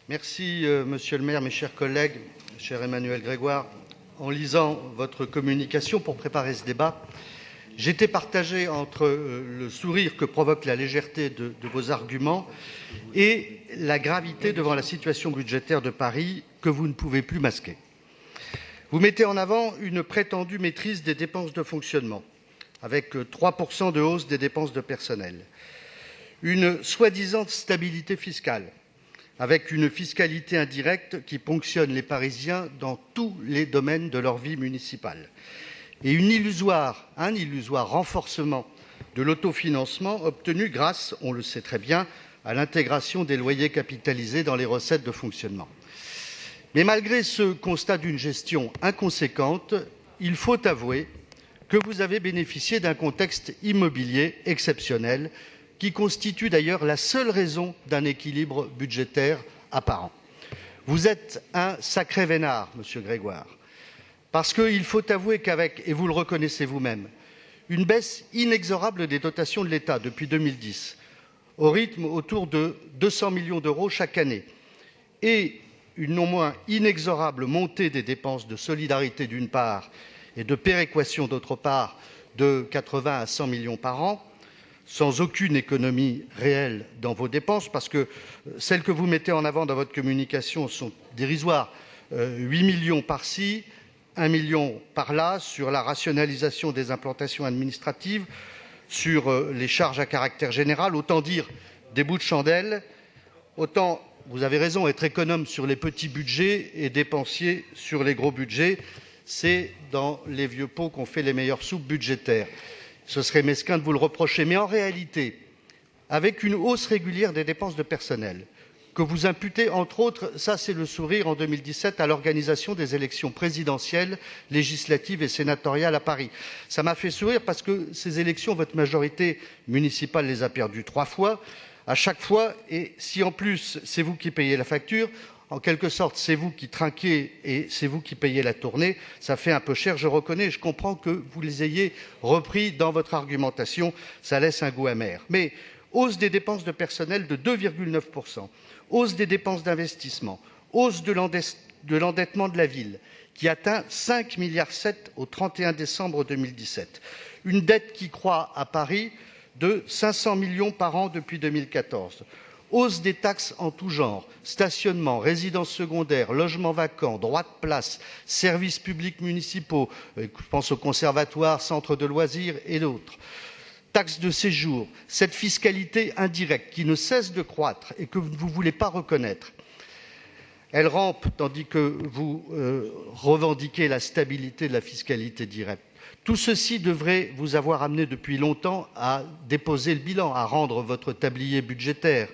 Merci, Monsieur le maire, mes chers collègues, cher Emmanuel Grégoire. En lisant votre communication pour préparer ce débat, j'étais partagé entre le sourire que provoque la légèreté de vos arguments et la gravité devant la situation budgétaire de Paris que vous ne pouvez plus masquer. Vous mettez en avant une prétendue maîtrise des dépenses de fonctionnement, avec 3% de hausse des dépenses de personnel, une soi-disant stabilité fiscale, avec une fiscalité indirecte qui ponctionne les Parisiens dans tous les domaines de leur vie municipale, et un illusoire renforcement de l'autofinancement obtenu grâce, on le sait très bien, à l'intégration des loyers capitalisés dans les recettes de fonctionnement. Mais malgré ce constat d'une gestion inconséquente, il faut avouer que vous avez bénéficié d'un contexte immobilier exceptionnel qui constitue d'ailleurs la seule raison d'un équilibre budgétaire apparent. Vous êtes un sacré vénard, Monsieur Grégoire, parce qu'il faut avouer qu'avec, et vous le reconnaissez vous-même, une baisse inexorable des dotations de l'État depuis 2010, au rythme autour de 200 millions d'euros chaque année, et une non moins inexorable montée des dépenses de solidarité d'une part et de péréquation d'autre part de 80 à 100 millions par an, sans aucune économie réelle dans vos dépenses, parce que celles que vous mettez en avant dans votre communication sont dérisoires. 8 millions par-ci, 1 million par-là, sur la rationalisation des implantations administratives, sur les charges à caractère général, autant dire des bouts de chandelle, autant, vous avez raison, être économe sur les petits budgets et dépensier sur les gros budgets. C'est dans les vieux pots qu'on fait les meilleures soupes budgétaires. Ce serait mesquin de vous le reprocher. Mais en réalité, avec une hausse régulière des dépenses de personnel, que vous imputez, entre autres, ça c'est le sourire en 2017, à l'organisation des élections présidentielles, législatives et sénatoriales à Paris. Ça m'a fait sourire parce que ces élections, votre majorité municipale les a perdues 3 fois, à chaque fois, et si en plus c'est vous qui payez la facture, en quelque sorte, c'est vous qui trinquez et c'est vous qui payez la tournée. Ça fait un peu cher, je reconnais, je comprends que vous les ayez repris dans votre argumentation. Ça laisse un goût amer. Mais hausse des dépenses de personnel de 2,9%, hausse des dépenses d'investissement, hausse de l'endettement de la ville, qui atteint 5,7 milliards au 31 décembre 2017. Une dette qui croît à Paris de 500 millions par an depuis 2014. Hausse des taxes en tout genre, stationnement, résidences secondaires, logements vacants, droits de place, services publics municipaux, je pense aux conservatoires, centres de loisirs et d'autres, taxes de séjour, cette fiscalité indirecte qui ne cesse de croître et que vous ne voulez pas reconnaître. Elle rampe tandis que vous revendiquez la stabilité de la fiscalité directe. Tout ceci devrait vous avoir amené depuis longtemps à déposer le bilan, à rendre votre tablier budgétaire.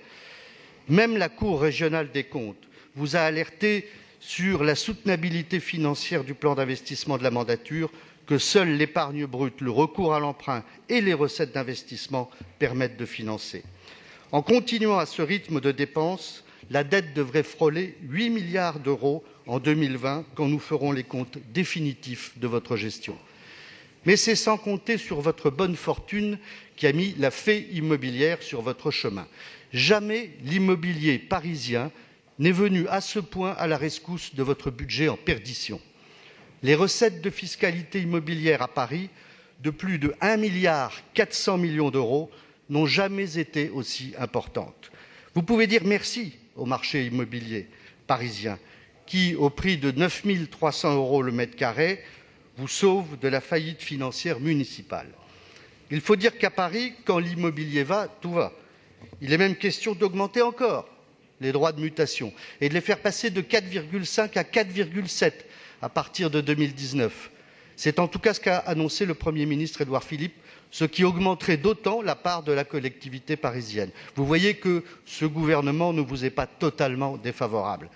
Même la Cour régionale des comptes vous a alerté sur la soutenabilité financière du plan d'investissement de la mandature que seule l'épargne brute, le recours à l'emprunt et les recettes d'investissement permettent de financer. En continuant à ce rythme de dépenses, la dette devrait frôler 8 milliards d'euros en 2020 quand nous ferons les comptes définitifs de votre gestion. Mais c'est sans compter sur votre bonne fortune qui a mis la fée immobilière sur votre chemin. Jamais l'immobilier parisien n'est venu à ce point à la rescousse de votre budget en perdition. Les recettes de fiscalité immobilière à Paris, de plus de 1,4 milliard d'euros, n'ont jamais été aussi importantes. Vous pouvez dire merci au marché immobilier parisien qui, au prix de 9 300 € le mètre carré, vous sauve de la faillite financière municipale. Il faut dire qu'à Paris, quand l'immobilier va, tout va. Il est même question d'augmenter encore les droits de mutation et de les faire passer de 4,5 à 4,7 à partir de 2019. C'est en tout cas ce qu'a annoncé le Premier ministre Édouard Philippe, ce qui augmenterait d'autant la part de la collectivité parisienne. Vous voyez que ce gouvernement ne vous est pas totalement défavorable.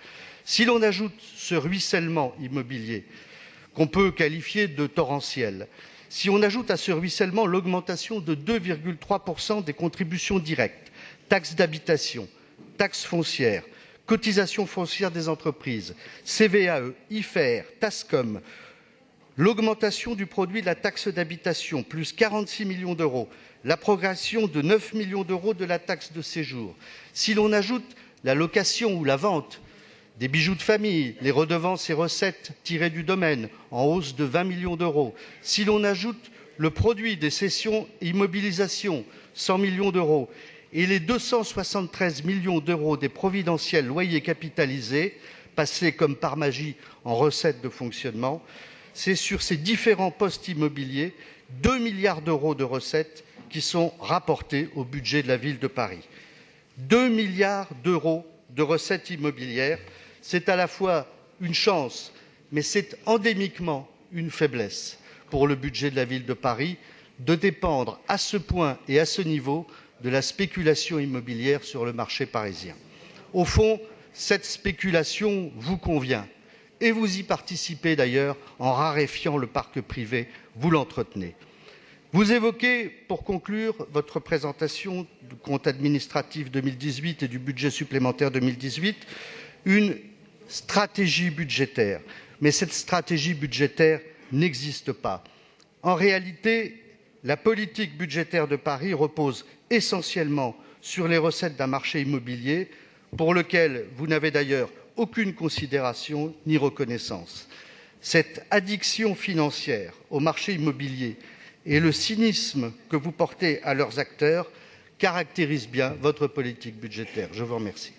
Si l'on ajoute ce ruissellement immobilier, qu'on peut qualifier de torrentiel, si on ajoute à ce ruissellement l'augmentation de 2,3% des contributions directes, taxes d'habitation, taxes foncières, cotisations foncières des entreprises, CVAE, IFER, TASCOM, l'augmentation du produit de la taxe d'habitation, plus 46 millions d'euros, la progression de 9 millions d'euros de la taxe de séjour. Si l'on ajoute la location ou la vente des bijoux de famille, les redevances et recettes tirées du domaine, en hausse de 20 millions d'euros. Si l'on ajoute le produit des cessions et immobilisations, 100 millions d'euros, et les 273 millions d'euros des providentiels loyers capitalisés, passés comme par magie en recettes de fonctionnement, c'est sur ces différents postes immobiliers 2 milliards d'euros de recettes qui sont rapportés au budget de la ville de Paris. 2 milliards d'euros de recettes immobilières, c'est à la fois une chance, mais c'est endémiquement une faiblesse pour le budget de la ville de Paris de dépendre à ce point et à ce niveau de la spéculation immobilière sur le marché parisien. Au fond, cette spéculation vous convient et vous y participez d'ailleurs en raréfiant le parc privé, vous l'entretenez. Vous évoquez, pour conclure votre présentation du compte administratif 2018 et du budget supplémentaire 2018, une stratégie budgétaire. Mais cette stratégie budgétaire n'existe pas. En réalité, la politique budgétaire de Paris repose essentiellement sur les recettes d'un marché immobilier pour lequel vous n'avez d'ailleurs aucune considération ni reconnaissance. Cette addiction financière au marché immobilier et le cynisme que vous portez à leurs acteurs caractérisent bien votre politique budgétaire. Je vous remercie.